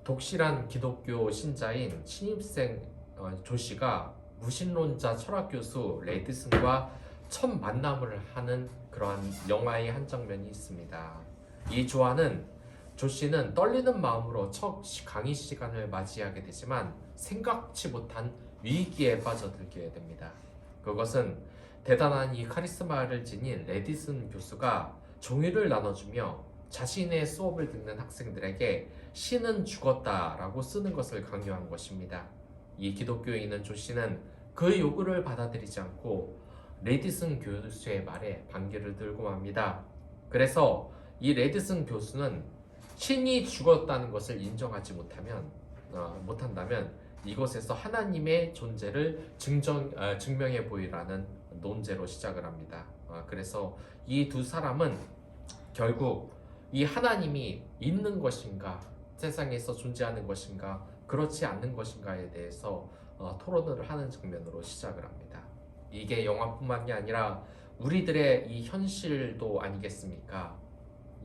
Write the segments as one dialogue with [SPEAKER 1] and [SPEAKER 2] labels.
[SPEAKER 1] 독실한 기독교 신자인 신입생 조 씨가 무신론자 철학 교수 레이드슨과 첫 만남을 하는 그러한 영화의 한 장면이 있습니다. 이 조 씨는 떨리는 마음으로 첫 강의 시간을 맞이하게 되지만 생각지 못한 위기에 빠져들게 됩니다. 그것은 대단한 이 카리스마를 지닌 레디슨 교수가 종이를 나눠주며 자신의 수업을 듣는 학생들에게 신은 죽었다라고 쓰는 것을 강요한 것입니다. 이 기독교인은 조 씨는 그 요구를 받아들이지 않고 레디슨 교수의 말에 반기를 들고 맙니다. 그래서 이 레디슨 교수는 신이 죽었다는 것을 인정하지 못한다면 이곳에서 하나님의 존재를 증명해 보이라는 논제로 시작을 합니다. 그래서 이 두 사람은 결국 이 하나님이 있는 것인가, 세상에서 존재하는 것인가, 그렇지 않는 것인가에 대해서 토론을 하는 장면으로 시작을 합니다. 이게 영화뿐만이 아니라 우리들의 이 현실도 아니겠습니까?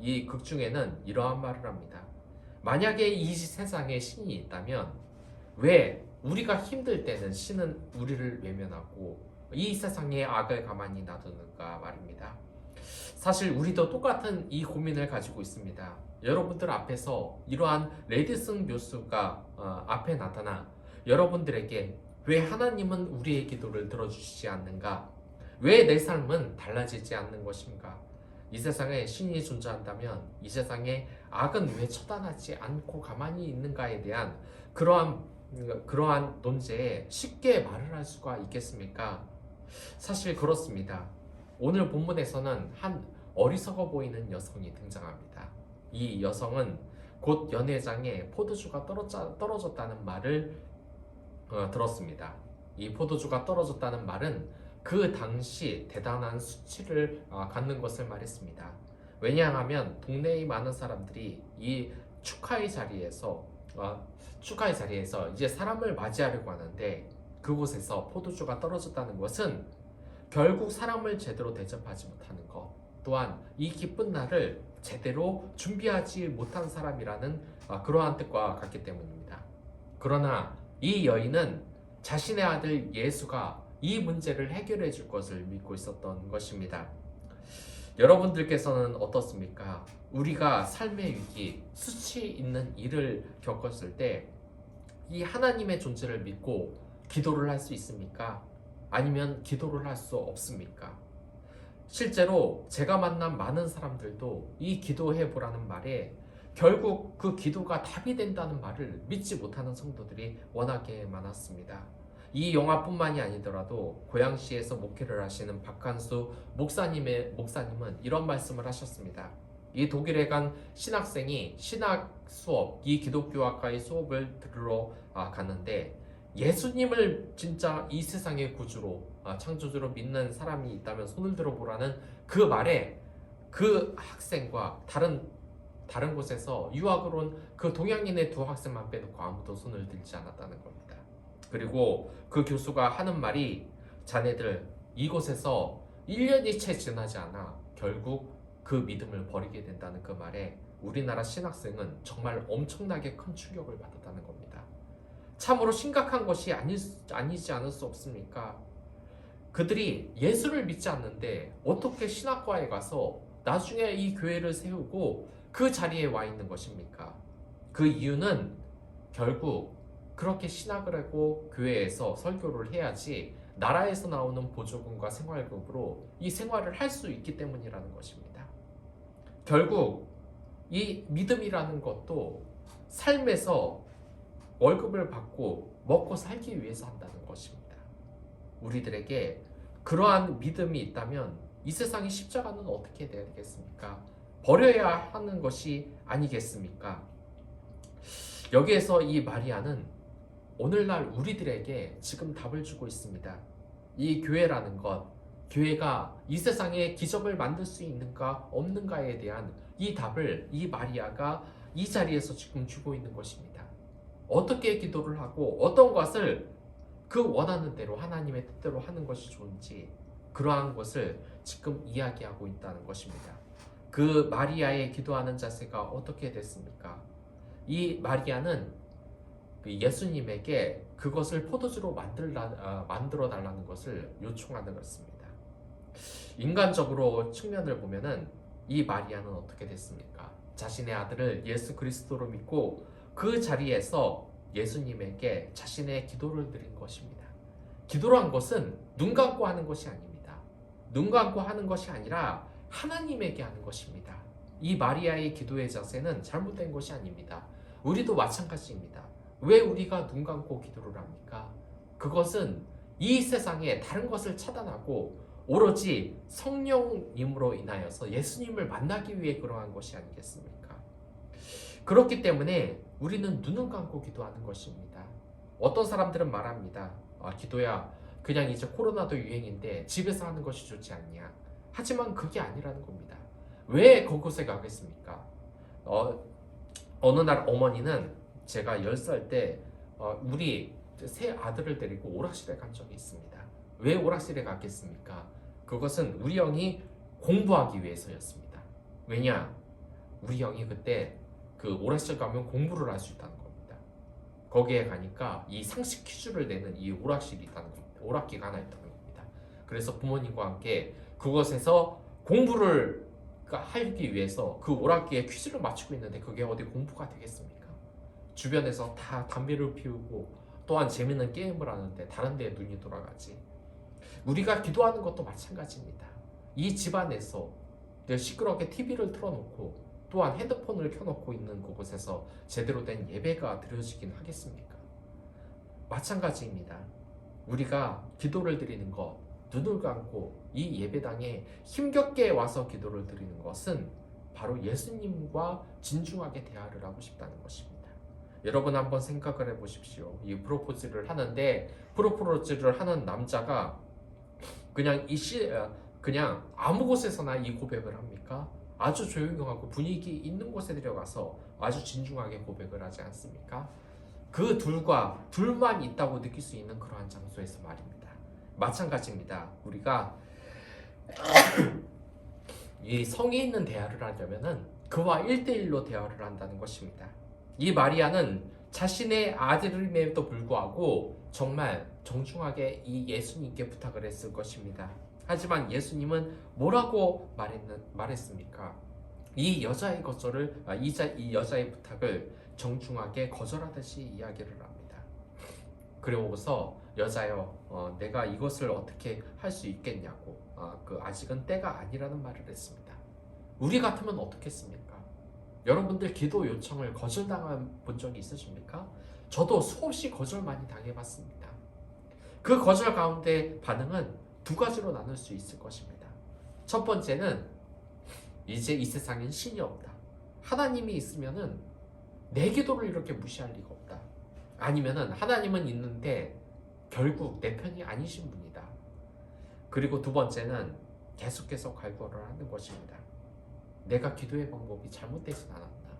[SPEAKER 1] 이 극 중에는 이러한 말을 합니다. 만약에 이 세상에 신이 있다면 왜 우리가 힘들 때는 신은 우리를 외면하고 이 세상의 악을 가만히 놔두는가 말입니다. 사실 우리도 똑같은 이 고민을 가지고 있습니다. 여러분들 앞에서 이러한 레디슨 교수가 앞에 나타나 여러분들에게 왜 하나님은 우리의 기도를 들어주시지 않는가? 왜 내 삶은 달라지지 않는 것인가? 이 세상에 신이 존재한다면 이 세상에 악은 왜 처단하지 않고 가만히 있는가에 대한 그러한 논제에 쉽게 말을 할 수가 있겠습니까? 사실 그렇습니다. 오늘 본문에서는 한 어리석어 보이는 여성이 등장합니다. 이 여성은 곧 연회장에 포도주가 떨어졌다는 말을 들었습니다. 이 포도주가 떨어졌다는 말은 그 당시 대단한 수치를 갖는 것을 말했습니다. 왜냐하면 동네의 많은 사람들이 이 축하의 자리에서 이제 사람을 맞이하려고 하는데 그곳에서 포도주가 떨어졌다는 것은 결국 사람을 제대로 대접하지 못하는 것, 또한 이 기쁜 날을 제대로 준비하지 못한 사람이라는 그러한 뜻과 같기 때문입니다. 그러나 이 여인은 자신의 아들 예수가 이 문제를 해결해 줄 것을 믿고 있었던 것입니다. 여러분들께서는 어떻습니까? 우리가 삶의 위기, 수치 있는 일을 겪었을 때 이 하나님의 존재를 믿고 기도를 할 수 있습니까? 아니면 기도를 할 수 없습니까? 실제로 제가 만난 많은 사람들도 이 기도해 보라는 말에 결국 그 기도가 답이 된다는 말을 믿지 못하는 성도들이 워낙에 많았습니다. 이 영화뿐만이 아니더라도 고양시에서 목회를 하시는 박한수 목사님은 이런 말씀을 하셨습니다. 이 독일에 간 신학생이 신학 수업, 이 기독교학과의 수업을 들으러 갔는데 예수님을 진짜 이 세상의 구주로 창조주로 믿는 사람이 있다면 손을 들어보라는 그 말에 그 학생과 다른 곳에서 유학을 온 그 동양인의 두 학생만 빼놓고 아무도 손을 들지 않았다는 겁니다. 그리고 그 교수가 하는 말이 자네들 이곳에서 1년이 채 지나지 않아 결국 그 믿음을 버리게 된다는 그 말에 우리나라 신학생은 정말 엄청나게 큰 충격을 받았다는 겁니다. 참으로 심각한 것이 아니지 않을 수 없습니까? 그들이 예수를 믿지 않는데 어떻게 신학과에 가서 나중에 이 교회를 세우고 그 자리에 와 있는 것입니까? 그 이유는 결국 그렇게 신학을 하고 교회에서 설교를 해야지 나라에서 나오는 보조금과 생활급으로 이 생활을 할 수 있기 때문이라는 것입니다. 결국 이 믿음이라는 것도 삶에서 월급을 받고 먹고 살기 위해서 한다는 것입니다. 우리들에게 그러한 믿음이 있다면 이 세상의 십자가는 어떻게 돼야 되겠습니까? 버려야 하는 것이 아니겠습니까? 여기에서 이 마리아는 오늘날 우리들에게 지금 답을 주고 있습니다. 이 교회라는 것, 교회가 이 세상에 기적을 만들 수 있는가 없는가에 대한 이 답을 이 마리아가 이 자리에서 지금 주고 있는 것입니다. 어떻게 기도를 하고 어떤 것을 그 원하는 대로 하나님의 뜻대로 하는 것이 좋은지 그러한 것을 지금 이야기하고 있다는 것입니다. 그 마리아의 기도하는 자세가 어떻게 됐습니까? 이 마리아는 그 예수님에게 그것을 포도주로 만들어 달라는 것을 요청하는 것입니다. 인간적으로 측면을 보면은 이 마리아는 어떻게 됐습니까? 자신의 아들을 예수 그리스도로 믿고 그 자리에서 예수님에게 자신의 기도를 드린 것입니다. 기도란 것은 눈 감고 하는 것이 아닙니다. 눈 감고 하는 것이 아니라 하나님에게 하는 것입니다. 이 마리아의 기도의 자세는 잘못된 것이 아닙니다. 우리도 마찬가지입니다. 왜 우리가 눈 감고 기도를 합니까? 그것은 이 세상에 다른 것을 차단하고 오로지 성령님으로 인하여서 예수님을 만나기 위해 그러한 것이 아니겠습니까? 그렇기 때문에 우리는 눈을 감고 기도하는 것입니다. 어떤 사람들은 말합니다. 기도야, 그냥 이제 코로나도 유행인데 집에서 하는 것이 좋지 않냐? 하지만 그게 아니라는 겁니다. 왜 그곳에 가겠습니까? 어느 날 어머니는 제가 10살 때 우리 세 아들을 데리고 오락실에 간 적이 있습니다. 왜 오락실에 갔겠습니까? 그것은 우리 형이 공부하기 위해서였습니다. 왜냐? 우리 형이 그때 그 오락실 가면 공부를 할 수 있다는 겁니다. 거기에 가니까 이 상식 퀴즈를 내는 이 오락실이 있다는 겁니다. 오락기가 하나 있다는 겁니다. 그래서 부모님과 함께 그것에서 공부를 하기 위해서 그 오락기에 퀴즈를 맞추고 있는데 그게 어디 공부가 되겠습니까? 주변에서 다 담배를 피우고 또한 재밌는 게임을 하는데 다른 데에 눈이 돌아가지. 우리가 기도하는 것도 마찬가지입니다. 이 집안에서 시끄럽게 TV를 틀어놓고 또한 핸드폰을 켜놓고 있는 그곳에서 제대로 된 예배가 드려지긴 하겠습니까? 마찬가지입니다. 우리가 기도를 드리는 것, 눈을 감고 이 예배당에 힘겹게 와서 기도를 드리는 것은 바로 예수님과 진중하게 대화를 하고 싶다는 것입니다. 여러분 한번 생각을 해보십시오. 이 프로포즈를 하는데 프로포즈를 하는 남자가 그냥 아무 곳에서나 이 고백을 합니까? 아주 조용하고 분위기 있는 곳에 들어가서 아주 진중하게 고백을 하지 않습니까? 그 둘만 있다고 느낄 수 있는 그러한 장소에서 말입니다. 마찬가지입니다. 우리가 이 성의 있는 대화를 하려면은 그와 1대1로 대화를 한다는 것입니다. 이 마리아는 자신의 아들임에도 불구하고 정말 정중하게 이 예수님께 부탁을 했을 것입니다. 하지만 예수님은 뭐라고 말했습니까? 이 여자의 부탁을 정중하게 거절하듯이 이야기를 합니다. 그리고서 여자여, 내가 이것을 어떻게 할 수 있겠냐고, 아직은 때가 아니라는 말을 했습니다. 우리 같으면 어떻겠습니까? 여러분들 기도 요청을 거절당한 본 적이 있으십니까? 저도 수없이 거절 많이 당해봤습니다. 그 거절 가운데 반응은 두 가지로 나눌 수 있을 것입니다. 첫 번째는 이제 이 세상엔 신이 없다. 하나님이 있으면은 내 기도를 이렇게 무시할 리가 없다. 아니면은 하나님은 있는데 결국 내 편이 아니신 분이다. 그리고 두 번째는 계속해서 갈구를 하는 것입니다. 내가 기도의 방법이 잘못되진 않았나?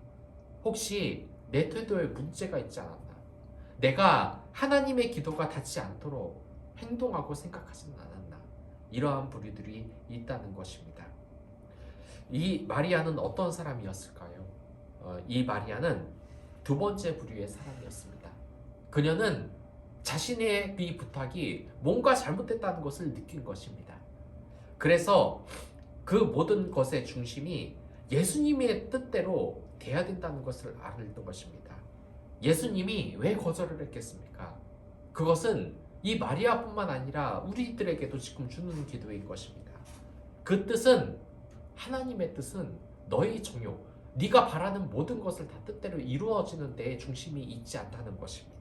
[SPEAKER 1] 혹시 내 태도에 문제가 있지 않았나? 내가 하나님의 기도가 닿지 않도록 행동하고 생각하지는 않았나? 이러한 부류들이 있다는 것입니다. 이 마리아는 어떤 사람이었을까요? 이 마리아는 두 번째 부류의 사람이었습니다. 그녀는 자신의 이 부탁이 뭔가 잘못됐다는 것을 느낀 것입니다. 그래서 그 모든 것의 중심이 예수님의 뜻대로 돼야 된다는 것을 알았던 것입니다. 예수님이 왜 거절을 했겠습니까? 그것은 이 마리아뿐만 아니라 우리들에게도 지금 주는 기도인 것입니다. 그 뜻은, 하나님의 뜻은 너의 정욕, 네가 바라는 모든 것을 다 뜻대로 이루어지는 데에 중심이 있지 않다는 것입니다.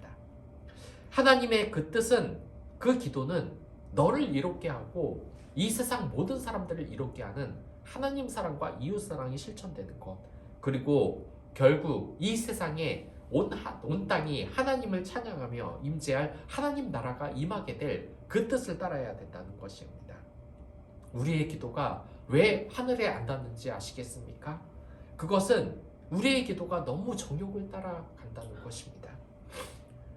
[SPEAKER 1] 하나님의 그 뜻은, 그 기도는 너를 이롭게 하고 이 세상 모든 사람들을 이롭게 하는 하나님 사랑과 이웃 사랑이 실천되는 것, 그리고 결국 이 세상에 온 땅이 하나님을 찬양하며 임재할 하나님 나라가 임하게 될 그 뜻을 따라야 된다는 것입니다. 우리의 기도가 왜 하늘에 안 닿는지 아시겠습니까? 그것은 우리의 기도가 너무 정욕을 따라간다는 것입니다.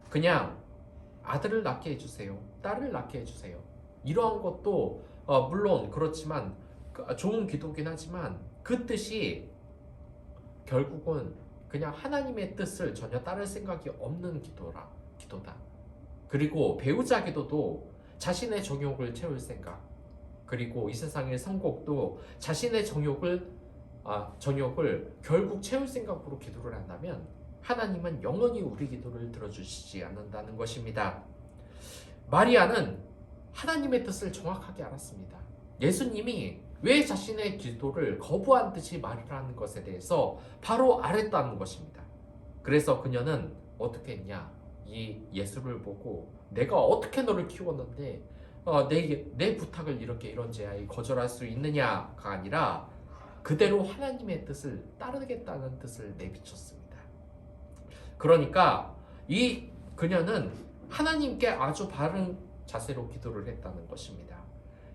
[SPEAKER 1] 그냥 아들을 낳게 해주세요, 딸을 낳게 해주세요, 이러한 것도 물론 그렇지만 좋은 기도긴 하지만 그 뜻이 결국은 그냥 하나님의 뜻을 전혀 따를 생각이 없는 기도다. 그리고 배우자 기도도 자신의 정욕을 채울 생각, 그리고 이 세상의 성곡도 자신의 정욕을 결국 채울 생각으로 기도를 한다면 하나님은 영원히 우리 기도를 들어주시지 않는다는 것입니다. 마리아는 하나님의 뜻을 정확하게 알았습니다. 예수님이 왜 자신의 기도를 거부한 듯이 말을 하는 것에 대해서 바로 알았다는 것입니다. 그래서 그녀는 어떻게 했냐? 이 예수를 보고 내가 어떻게 너를 키웠는데 내 부탁을 이런 제아이 거절할 수 있느냐가 아니라 그대로 하나님의 뜻을 따르겠다는 뜻을 내비쳤습니다. 그러니까 이 그녀는 하나님께 아주 바른 자세로 기도를 했다는 것입니다.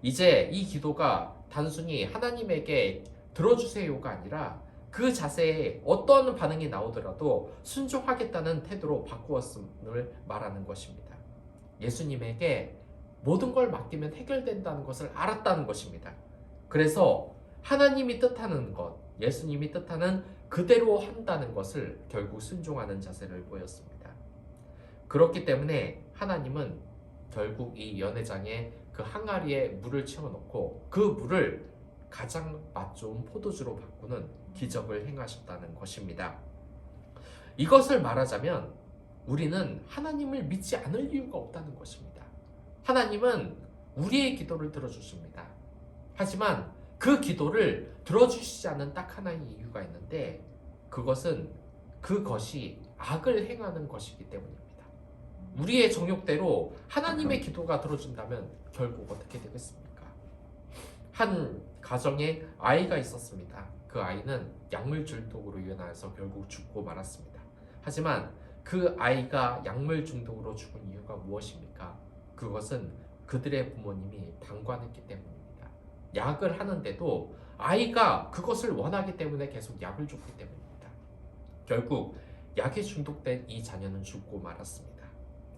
[SPEAKER 1] 이제 이 기도가 단순히 하나님에게 들어주세요가 아니라 그 자세에 어떤 반응이 나오더라도 순종하겠다는 태도로 바꾸었음을 말하는 것입니다. 예수님에게 모든 걸 맡기면 해결된다는 것을 알았다는 것입니다. 그래서 하나님이 뜻하는 것, 예수님이 뜻하는 그대로 한다는 것을 결국 순종하는 자세를 보였습니다. 그렇기 때문에 하나님은 결국 이 연회장에 그 항아리에 물을 채워놓고 그 물을 가장 맛 좋은 포도주로 바꾸는 기적을 행하셨다는 것입니다. 이것을 말하자면 우리는 하나님을 믿지 않을 이유가 없다는 것입니다. 하나님은 우리의 기도를 들어주십니다. 하지만 그 기도를 들어주시지 않는 딱 하나의 이유가 있는데 그것이 악을 행하는 것이기 때문입니다. 우리의 정욕대로 하나님의 기도가 들어준다면 결국 어떻게 되겠습니까? 한 가정에 아이가 있었습니다. 그 아이는 약물 중독으로 인하여서 결국 죽고 말았습니다. 하지만 그 아이가 약물 중독으로 죽은 이유가 무엇입니까? 그것은 그들의 부모님이 방관했기 때문입니다. 약을 하는데도 아이가 그것을 원하기 때문에 계속 약을 줬기 때문입니다. 결국 약에 중독된 이 자녀는 죽고 말았습니다.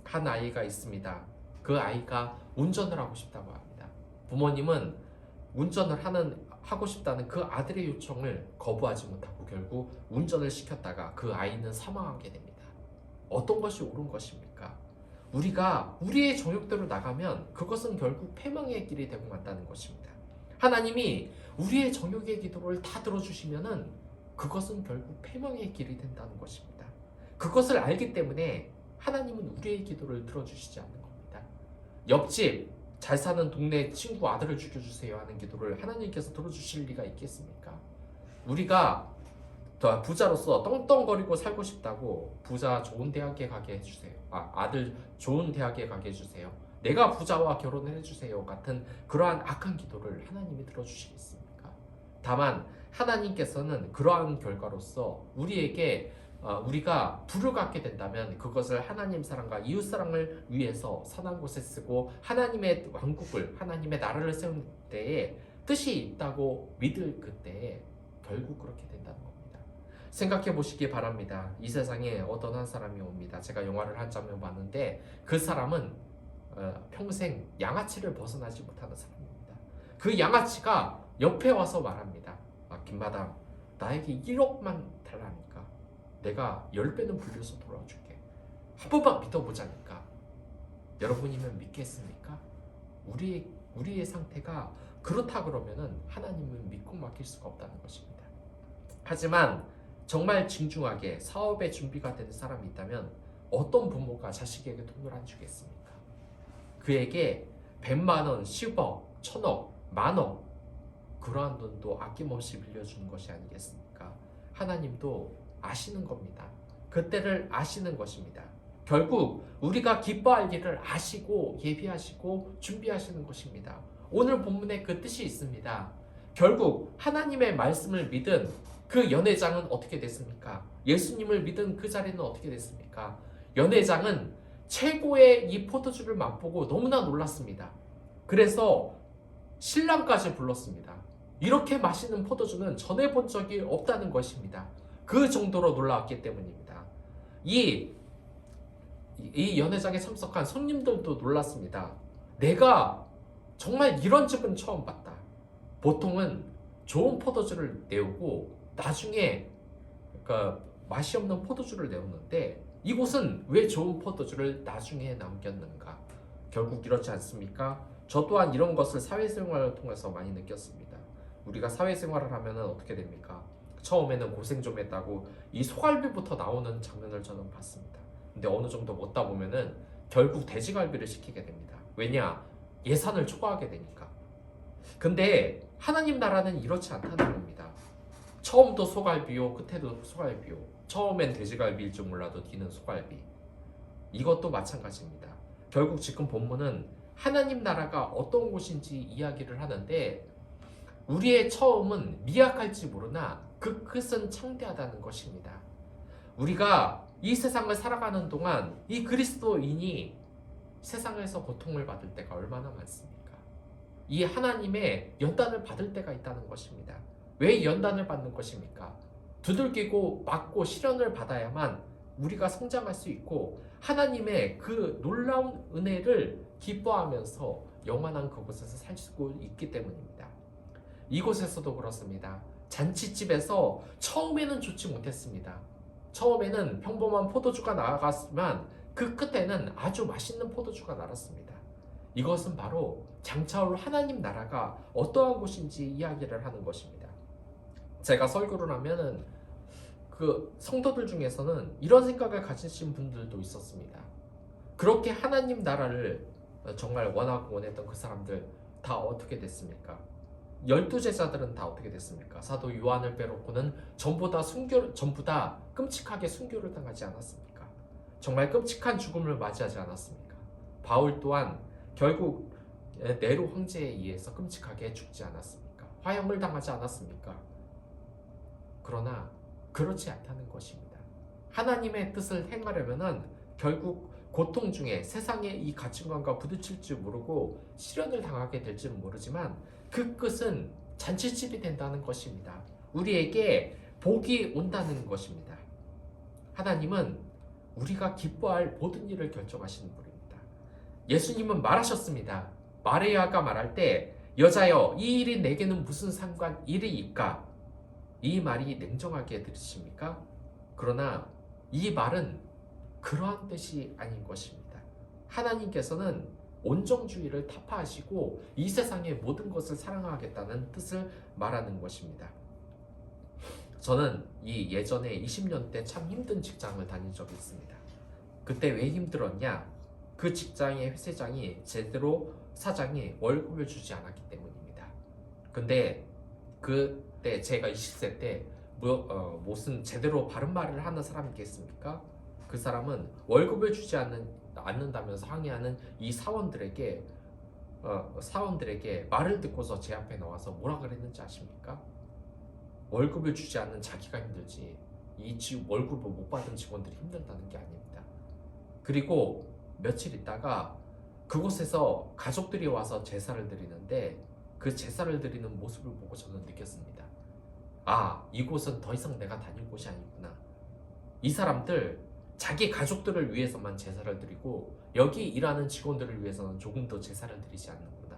[SPEAKER 1] 한 아이가 있습니다. 그 아이가 운전을 하고 싶다고 합니다. 부모님은 운전을 하고 싶다는 그 아들의 요청을 거부하지 못하고 결국 운전을 시켰다가 그 아이는 사망하게 됩니다. 어떤 것이 옳은 것입니까? 우리가 우리의 정욕대로 나가면 그것은 결국 패망의 길이 되고 만다는 것입니다. 하나님이 우리의 정욕의 기도를 다 들어주시면은 그것은 결국 패망의 길이 된다는 것입니다. 그것을 알기 때문에 하나님은 우리의 기도를 들어주시지 않는 겁니다. 옆집 잘 사는 동네 친구 아들을 죽여주세요 하는 기도를 하나님께서 들어주실 리가 있겠습니까? 우리가 더 부자로서 떵떵거리고 살고 싶다고 부자 좋은 대학에 가게 해주세요. 아들 좋은 대학에 가게 해주세요. 내가 부자와 결혼을 해주세요 같은 그러한 악한 기도를 하나님이 들어주시겠습니까? 다만 하나님께서는 그러한 결과로서 우리가 부를 갖게 된다면 그것을 하나님 사랑과 이웃 사랑을 위해서 선한 곳에 쓰고 하나님의 왕국을 하나님의 나라를 세운 때에 뜻이 있다고 믿을 그때에 결국 그렇게 된다는 겁니다. 생각해 보시기 바랍니다. 이 세상에 어떤 한 사람이 옵니다. 제가 영화를 한 장면 봤는데 그 사람은 평생 양아치를 벗어나지 못하는 사람입니다. 그 양아치가 옆에 와서 말합니다. 김마담, 나에게 1억만 달라니까 내가 10배는 불려서 돌아줄게. 한 번만 믿어보자니까. 여러분이면 믿겠습니까? 우리의 상태가 그렇다 그러면은 하나님은 믿고 맡길 수가 없다는 것입니다. 하지만 정말 진중하게 사업에 준비가 되는 사람이 있다면 어떤 부모가 자식에게 돈을 안 주겠습니까? 그에게 100만 원, 10억, 1000억, 만억 그러한 돈도 아낌없이 빌려주는 것이 아니겠습니까? 하나님도 아시는 겁니다. 그때를 아시는 것입니다. 결국 우리가 기뻐할 일을 아시고 예비하시고 준비하시는 것입니다. 오늘 본문에 그 뜻이 있습니다. 결국 하나님의 말씀을 믿은 그 연회장은 어떻게 됐습니까? 예수님을 믿은 그 자리는 어떻게 됐습니까? 연회장은 최고의 이 포도주를 맛보고 너무나 놀랐습니다. 그래서 신랑까지 불렀습니다. 이렇게 맛있는 포도주는 전해 본 적이 없다는 것입니다. 그 정도로 놀라웠기 때문입니다. 이 연회장에 참석한 손님들도 놀랐습니다. 내가 정말 이런 집은 처음 봤다. 보통은 좋은 포도주를 내오고 나중에 맛이 없는 포도주를 내었는데 이곳은 왜 좋은 포도주를 나중에 남겼는가? 결국 이렇지 않습니까? 저 또한 이런 것을 사회생활을 통해서 많이 느꼈습니다. 우리가 사회생활을 하면 어떻게 됩니까? 처음에는 고생 좀 했다고 이 소갈비부터 나오는 장면을 저는 봤습니다. 근데 어느 정도 먹다 보면은 결국 돼지갈비를 시키게 됩니다. 왜냐? 예산을 초과하게 되니까. 근데 하나님 나라는 이렇지 않다는 겁니다. 처음도 소갈비요, 끝에도 소갈비요. 처음엔 돼지갈비일 줄 몰라도 뒤는 소갈비. 이것도 마찬가지입니다. 결국 지금 본문은 하나님 나라가 어떤 곳인지 이야기를 하는데 우리의 처음은 미약할지 모르나 그 끝은 창대하다는 것입니다. 우리가 이 세상을 살아가는 동안 이 그리스도인이 세상에서 고통을 받을 때가 얼마나 많습니까? 이 하나님의 연단을 받을 때가 있다는 것입니다. 왜 연단을 받는 것입니까? 두들기고 맞고 시련을 받아야만 우리가 성장할 수 있고 하나님의 그 놀라운 은혜를 기뻐하면서 영원한 그곳에서 살 수 있기 때문입니다. 이곳에서도 그렇습니다. 잔치집에서 처음에는 좋지 못했습니다. 처음에는 평범한 포도주가 나아갔지만 그 끝에는 아주 맛있는 포도주가 나왔습니다. 이것은 바로 장차올 하나님 나라가 어떠한 곳인지 이야기를 하는 것입니다. 제가 설교를 하면은 그 성도들 중에서는 이런 생각을 가지신 분들도 있었습니다. 그렇게 하나님 나라를 정말 원하고 원했던 그 사람들 다 어떻게 됐습니까? 12제자들은 다 어떻게 됐습니까? 사도 요한을 빼놓고는 전부 다 끔찍하게 순교를 당하지 않았습니까? 정말 끔찍한 죽음을 맞이하지 않았습니까? 바울 또한 결국 네로 황제에 의해서 끔찍하게 죽지 않았습니까? 화형을 당하지 않았습니까? 그러나 그렇지 않다는 것입니다. 하나님의 뜻을 행하려면은 결국 고통 중에 세상의 이 가치관과 부딪힐 줄 모르고 시련을 당하게 될지는 모르지만 그 끝은 잔치집이 된다는 것입니다. 우리에게 복이 온다는 것입니다. 하나님은 우리가 기뻐할 모든 일을 결정하시는 분입니다. 예수님은 말하셨습니다. 마리아가 말할 때 여자여 이 일이 내게는 무슨 일이일까? 이 말이 냉정하게 들으십니까? 그러나 이 말은 그러한 뜻이 아닌 것입니다. 하나님께서는 온정주의를 타파하시고 이 세상의 모든 것을 사랑하겠다는 뜻을 말하는 것입니다. 저는 이 예전에 20년 때 참 힘든 직장을 다닌 적이 있습니다. 그때 왜 힘들었냐? 그 직장의 회사장이 제대로 사장이 월급을 주지 않았기 때문입니다. 근데 그때 제가 20세 때 무슨 제대로 바른 말을 하는 사람이 있겠습니까? 그 사람은 월급을 주지 않는다면서 항의하는 이 사원들에게 말을 듣고서 제 앞에 나와서 뭐라 그랬는지 아십니까? 월급을 주지 않는 자기가 힘들지 월급을 못 받은 직원들이 힘들다는 게 아닙니다. 그리고 며칠 있다가 그곳에서 가족들이 와서 제사를 드리는데 그 제사를 드리는 모습을 보고 저는 느꼈습니다. 아, 이곳은 더 이상 내가 다닐 곳이 아니구나. 이 사람들 자기 가족들을 위해서만 제사를 드리고 여기 일하는 직원들을 위해서는 조금 더 제사를 드리지 않는구나.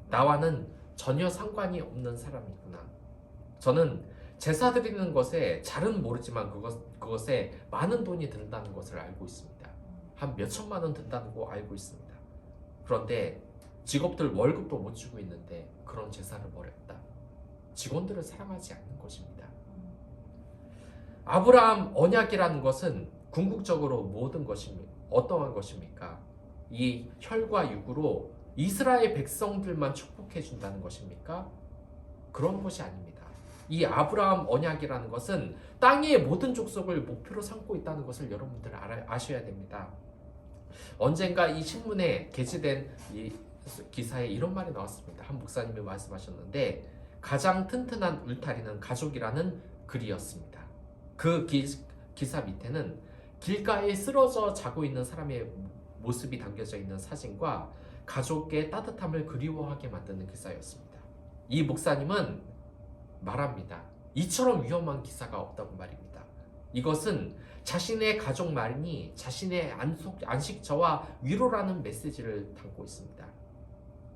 [SPEAKER 1] 나와는 전혀 상관이 없는 사람이구나. 저는 제사 드리는 것에 잘은 모르지만 그것에 많은 돈이 든다는 것을 알고 있습니다. 한 몇천만 원 든다는 거 알고 있습니다. 그런데 직업들 월급도 못 주고 있는데 그런 제사를 벌였다. 직원들을 사랑하지 않는 것입니다. 아브라함 언약이라는 것은 궁극적으로 어떠한 것입니까? 이 혈과 육으로 이스라엘 백성들만 축복해 준다는 것입니까? 그런 것이 아닙니다. 이 아브라함 언약이라는 것은 땅의 모든 족속을 목표로 삼고 있다는 것을 여러분들 아셔야 됩니다. 언젠가 이 신문에 게재된 이 기사에 이런 말이 나왔습니다. 한 목사님이 말씀하셨는데 가장 튼튼한 울타리는 가족이라는 글이었습니다. 그 기사 밑에는 길가에 쓰러져 자고 있는 사람의 모습이 담겨져 있는 사진과 가족의 따뜻함을 그리워하게 만드는 기사였습니다. 이 목사님은 말합니다. 이처럼 위험한 기사가 없다고 말입니다. 이것은 자신의 가족만이 자신의 안식처와 위로라는 메시지를 담고 있습니다.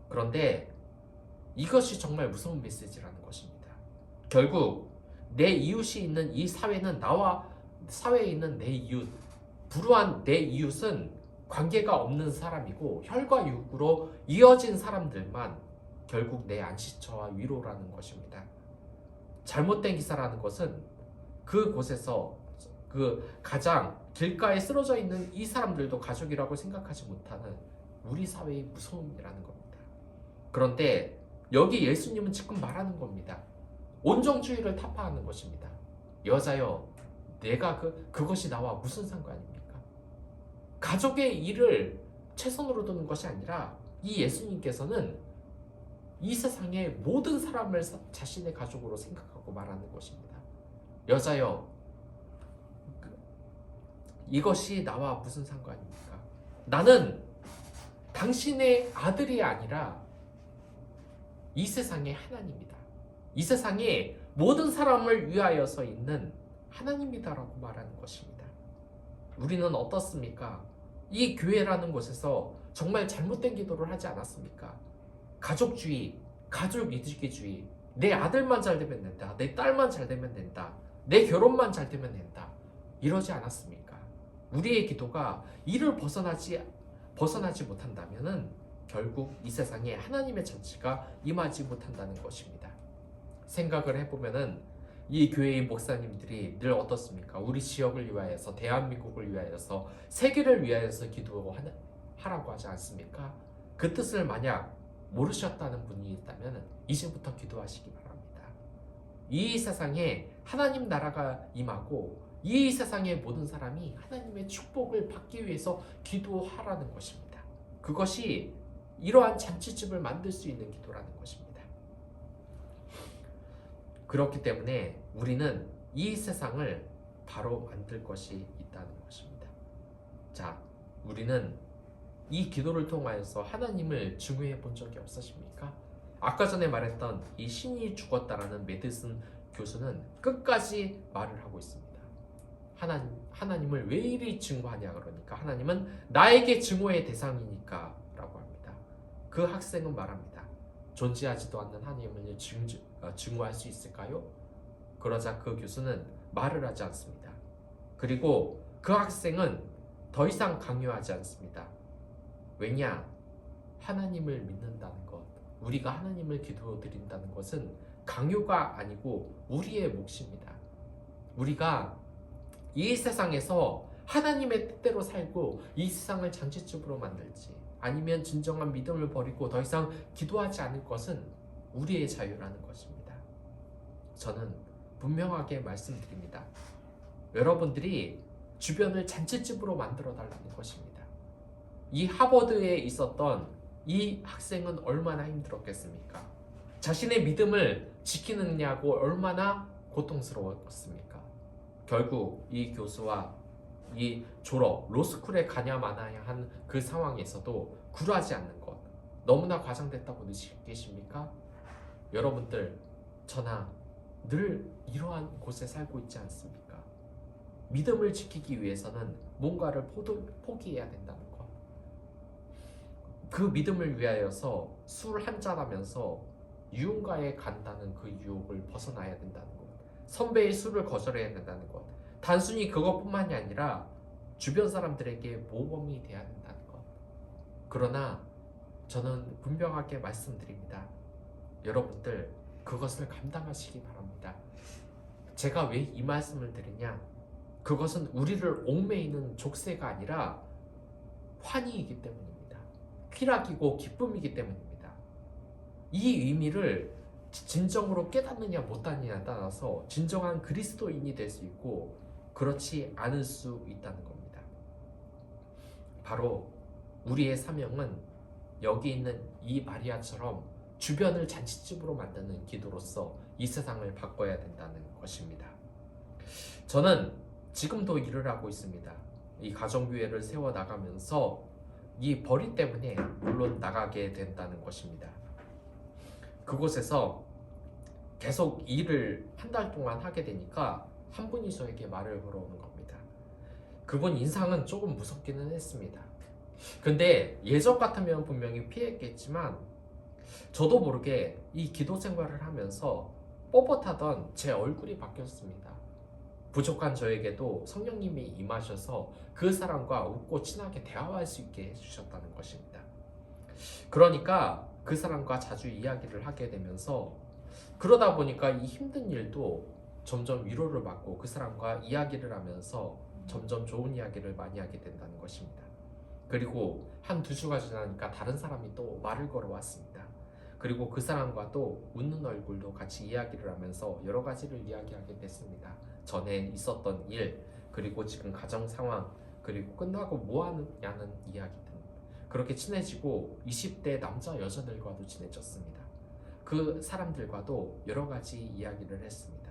[SPEAKER 1] 그런데 이것이 정말 무서운 메시지라는 것입니다. 결국 내 이웃이 있는 이 사회는 나와 사회에 있는 내 이웃, 불우한 내 이웃은 관계가 없는 사람이고 혈과 육으로 이어진 사람들만 결국 내 안식처와 위로라는 것입니다. 잘못된 기사라는 것은 그곳에서 그 가장 길가에 쓰러져 있는 이 사람들도 가족이라고 생각하지 못하는 우리 사회의 무서움이라는 겁니다. 그런데 여기 예수님은 지금 말하는 겁니다. 온정주의를 타파하는 것입니다. 여자여, 내가 그것이 나와 무슨 상관입니까? 가족의 일을 최선으로 두는 것이 아니라 이 예수님께서는 이 세상의 모든 사람을 자신의 가족으로 생각하고 말하는 것입니다. 여자여, 이것이 나와 무슨 상관입니까? 나는 당신의 아들이 아니라 이 세상의 하나님이다. 이 세상의 모든 사람을 위하여서 있는 하나님이다라고 말하는 것입니다. 우리는 어떻습니까? 이 교회라는 곳에서 정말 잘못된 기도를 하지 않았습니까? 가족주의, 가족 이기주의, 내 아들만 잘 되면 된다, 내 딸만 잘 되면 된다, 내 결혼만 잘 되면 된다, 이러지 않았습니까? 우리의 기도가 이를 벗어나지 못한다면은 결국 이 세상에 하나님의 잔치가 임하지 못한다는 것입니다. 생각을 해보면은 이 교회의 목사님들이 늘 어떻습니까? 우리 지역을 위하여서, 대한민국을 위하여서, 세계를 위하여서 기도하라고 하지 않습니까? 그 뜻을 만약 모르셨다는 분이 있다면 이제부터 기도하시기 바랍니다. 이 세상에 하나님 나라가 임하고 이 세상의 모든 사람이 하나님의 축복을 받기 위해서 기도하라는 것입니다. 그것이 이러한 잔치집을 만들 수 있는 기도라는 것입니다. 그렇기 때문에 우리는 이 세상을 바로 만들 것이 있다는 것입니다. 자, 우리는 이 기도를 통하여서 하나님을 증오해 본 적이 없으십니까? 아까 전에 말했던 이 신이 죽었다라는 메디슨 교수는 끝까지 말을 하고 있습니다. 하나님을 왜 이리 증오하냐 그러니까 하나님은 나에게 증오의 대상이니까 라고 합니다. 그 학생은 말합니다. 존재하지도 않는 하나님을 증오할 수 있을까요? 그러자 그 교수는 말을 하지 않습니다. 그리고 그 학생은 더 이상 강요하지 않습니다. 왜냐? 하나님을 믿는다는 것, 우리가 하나님을 기도드린다는 것은 강요가 아니고 우리의 몫입니다. 우리가 이 세상에서 하나님의 뜻대로 살고 이 세상을 잔치집으로 만들지 아니면 진정한 믿음을 버리고 더 이상 기도하지 않을 것은 우리의 자유라는 것입니다. 저는 분명하게 말씀드립니다. 여러분들이 주변을 잔치집으로 만들어 달라는 것입니다. 이 하버드에 있었던 이 학생은 얼마나 힘들었겠습니까? 자신의 믿음을 지키느냐고 얼마나 고통스러웠습니까? 결국 이 교수와 이 졸업, 로스쿨에 가냐 마나야 한 그 상황에서도 굴하지 않는 것, 너무나 과장됐다고 느끼십니까? 여러분들, 저나 늘 이러한 곳에 살고 있지 않습니까? 믿음을 지키기 위해서는 뭔가를 포기해야 된다는 것. 그 믿음을 위하여서 술 한잔하면서 유흥가에 간다는 그 유혹을 벗어나야 된다는 것. 선배의 술을 거절해야 된다는 것. 단순히 그것뿐만이 아니라 주변 사람들에게 모범이 돼야 된다는 것. 그러나 저는 분명하게 말씀드립니다. 여러분들 그것을 감당하시기 바랍니다. 제가 왜 이 말씀을 드리냐? 그것은 우리를 옥매이는 족쇄가 아니라 환희이기 때문입니다. 쾌락이고 기쁨이기 때문입니다. 이 의미를 진정으로 깨닫느냐 못하느냐에 따라서 진정한 그리스도인이 될 수 있고 그렇지 않을 수 있다는 겁니다. 바로 우리의 사명은 여기 있는 이 마리아처럼 주변을 잔치집으로 만드는 기도로서 이 세상을 바꿔야 된다는 것입니다. 저는 지금도 일을 하고 있습니다. 이 가정교회를 세워나가면서 이 벌이 때문에 물론 나가게 된다는 것입니다. 그곳에서 계속 일을 한 달 동안 하게 되니까 한 분이 저에게 말을 걸어오는 겁니다. 그분 인상은 조금 무섭기는 했습니다. 근데 예전 같으면 분명히 피했겠지만 저도 모르게 이 기도 생활을 하면서 뻣뻣하던 제 얼굴이 바뀌었습니다. 부족한 저에게도 성령님이 임하셔서 그 사람과 웃고 친하게 대화할 수 있게 해주셨다는 것입니다. 그러니까 그 사람과 자주 이야기를 하게 되면서 그러다 보니까 이 힘든 일도 점점 위로를 받고 그 사람과 이야기를 하면서 점점 좋은 이야기를 많이 하게 된다는 것입니다. 그리고 한 두 주가 지나니까 다른 사람이 또 말을 걸어왔습니다. 그리고 그 사람과 또 웃는 얼굴도 같이 이야기를 하면서 여러 가지를 이야기하게 됐습니다. 전에 있었던 일, 그리고 지금 가정 상황, 그리고 끝나고 뭐 하느냐는 이야기 등 그렇게 친해지고 20대 남자 여자들과도 친해졌습니다. 그 사람들과도 여러 가지 이야기를 했습니다.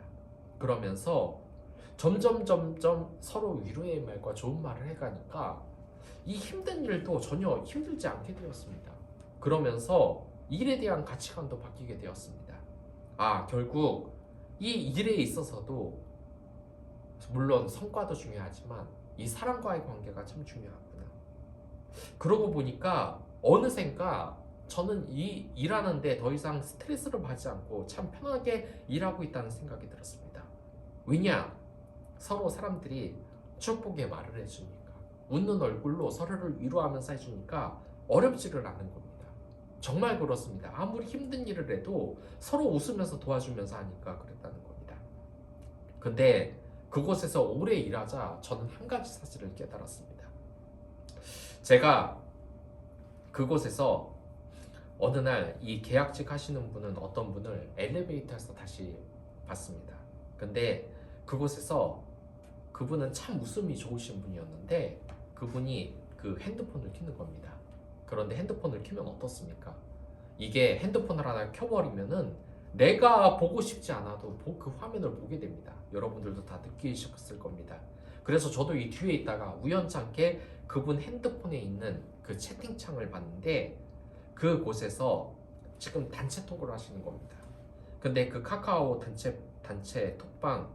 [SPEAKER 1] 그러면서 점점 서로 위로의 말과 좋은 말을 해가니까 이 힘든 일도 전혀 힘들지 않게 되었습니다. 그러면서 일에 대한 가치관도 바뀌게 되었습니다. 결국 이 일에 있어서도 물론 성과도 중요하지만 이 사람과의 관계가 참 중요하구나. 그러고 보니까 어느샌가 저는 이 일하는데 더 이상 스트레스를 받지 않고 참 편하게 일하고 있다는 생각이 들었습니다. 왜냐? 서로 사람들이 축복의 말을 해주니까, 웃는 얼굴로 서로를 위로하면서 해주니까 어렵지를 않은 겁니다. 정말 그렇습니다. 아무리 힘든 일을 해도 서로 웃으면서 도와주면서 하니까 그랬다는 겁니다. 근데 그곳에서 오래 일하자 저는 한 가지 사실을 깨달았습니다. 제가 그곳에서 어느 날 이 계약직 하시는 분은 어떤 분을 엘리베이터에서 다시 봤습니다. 근데 그곳에서 그분은 참 웃음이 좋으신 분이었는데 그분이 그 핸드폰을 켜는 겁니다. 그런데 핸드폰을 켜면 어떻습니까? 이게 핸드폰을 하나 켜버리면은 내가 보고 싶지 않아도 그 화면을 보게 됩니다. 여러분들도 다 느끼셨을 겁니다. 그래서 저도 이 뒤에 있다가 우연찮게 그분 핸드폰에 있는 그 채팅창을 봤는데 그곳에서 지금 단체톡을 하시는 겁니다. 근데 그 카카오 단체 톡방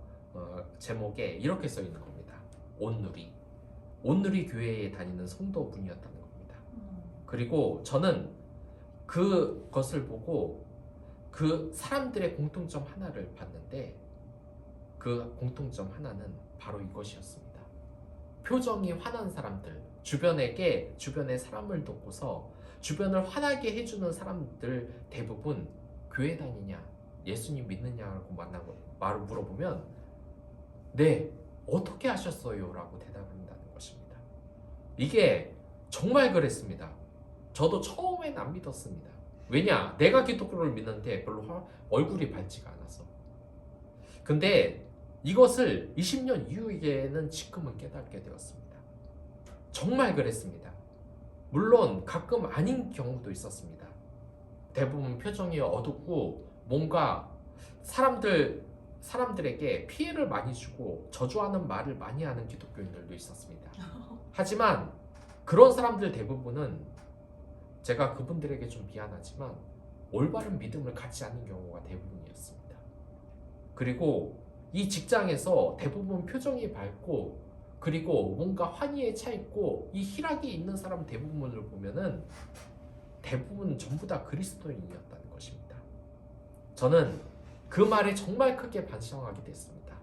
[SPEAKER 1] 제목에 이렇게 써 있는 겁니다. 온누리 교회에 다니는 성도분이었다는 겁니다. 그리고 저는 그것을 보고 그 사람들의 공통점 하나를 봤는데 그 공통점 하나는 바로 이것이었습니다. 표정이 환한 사람들, 주변의 사람을 돕고서 주변을 환하게 해주는 사람들 대부분 교회 다니냐, 예수님 믿느냐고 말을 물어보면 네, 어떻게 하셨어요? 라고 대답을 한다는 것입니다. 이게 정말 그랬습니다. 저도 처음엔 안 믿었습니다. 왜냐? 내가 기독교를 믿는데 별로 얼굴이 밝지가 않아서. 근데 이것을 20년 이후에는 지금은 깨닫게 되었습니다. 정말 그랬습니다. 물론 가끔 아닌 경우도 있었습니다. 대부분 표정이 어둡고 뭔가 사람들에게 피해를 많이 주고 저주하는 말을 많이 하는 기독교인들도 있었습니다. 하지만 그런 사람들 대부분은 제가 그분들에게 좀 미안하지만 올바른 믿음을 갖지 않는 경우가 대부분이었습니다. 그리고 이 직장에서 대부분 표정이 밝고 그리고 뭔가 환희에 차 있고 이 희락이 있는 사람 대부분을 보면은 대부분 전부 다 그리스도인이었다는 것입니다. 저는 그 말에 정말 크게 반성하게 됐습니다.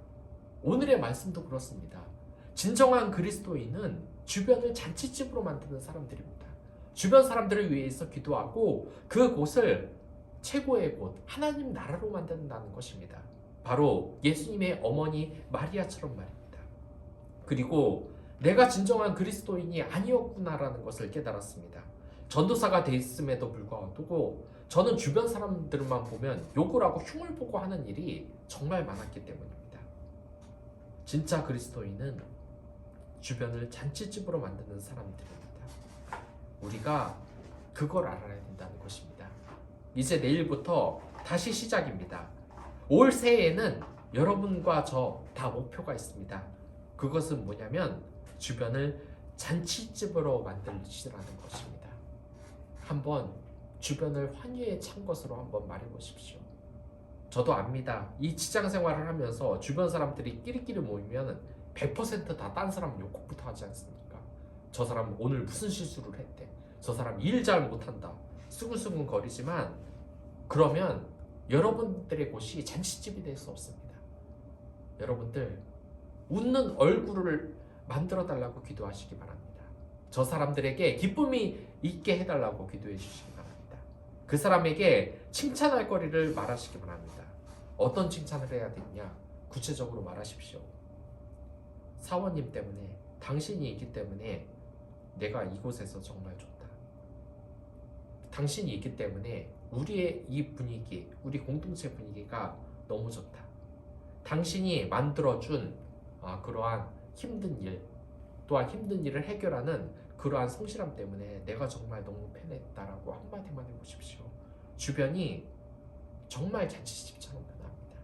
[SPEAKER 1] 오늘의 말씀도 그렇습니다. 진정한 그리스도인은 주변을 잔치집으로 만드는 사람들입니다. 주변 사람들을 위해서 기도하고 그곳을 최고의 곳, 하나님 나라로 만든다는 것입니다. 바로 예수님의 어머니 마리아처럼 말입니다. 그리고 내가 진정한 그리스도인이 아니었구나라는 것을 깨달았습니다. 전도사가 돼 있음에도 불구하고 저는 주변 사람들만 보면 욕을 하고 흉을 보고 하는 일이 정말 많았기 때문입니다. 진짜 그리스도인은 주변을 잔치집으로 만드는 사람들입니다. 우리가 그걸 알아야 된다는 것입니다. 이제 내일부터 다시 시작입니다. 올 새해에는 여러분과 저 다 목표가 있습니다. 그것은 뭐냐면 주변을 잔치집으로 만들시라는 것입니다. 한번 주변을 환희에 찬 것으로 한번 말해보십시오. 저도 압니다. 이 직장 생활을 하면서 주변 사람들이 끼리끼리 모이면 100% 다 딴 사람 욕부터 하지 않습니까? 저 사람 오늘 무슨 실수를 했대. 저 사람 일 잘 못한다. 수근수근 거리지만 그러면 여러분들의 곳이 잔치집이 될 수 없습니다. 여러분들 웃는 얼굴을 만들어 달라고 기도하시기 바랍니다. 저 사람들에게 기쁨이 있게 해달라고 기도해 주시기 바랍니다. 그 사람에게 칭찬할 거리를 말하시기 바랍니다. 어떤 칭찬을 해야 되느냐? 구체적으로 말하십시오. 사원님 때문에, 당신이 있기 때문에 내가 이곳에서 정말 좋다. 당신이 있기 때문에 우리의 이 분위기, 우리 공동체 분위기가 너무 좋다. 당신이 만들어준 그러한 힘든 일, 또한 힘든 일을 해결하는 그러한 성실함 때문에 내가 정말 너무 편했다라고 한마디만 해보십시오. 주변이 정말 잔치집처럼 변합니다.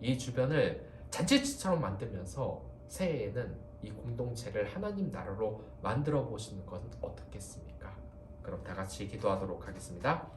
[SPEAKER 1] 이 주변을 잔치집처럼 만들면서 새해에는 이 공동체를 하나님 나라로 만들어 보시는 것은 어떻겠습니까? 그럼 다 같이 기도하도록 하겠습니다.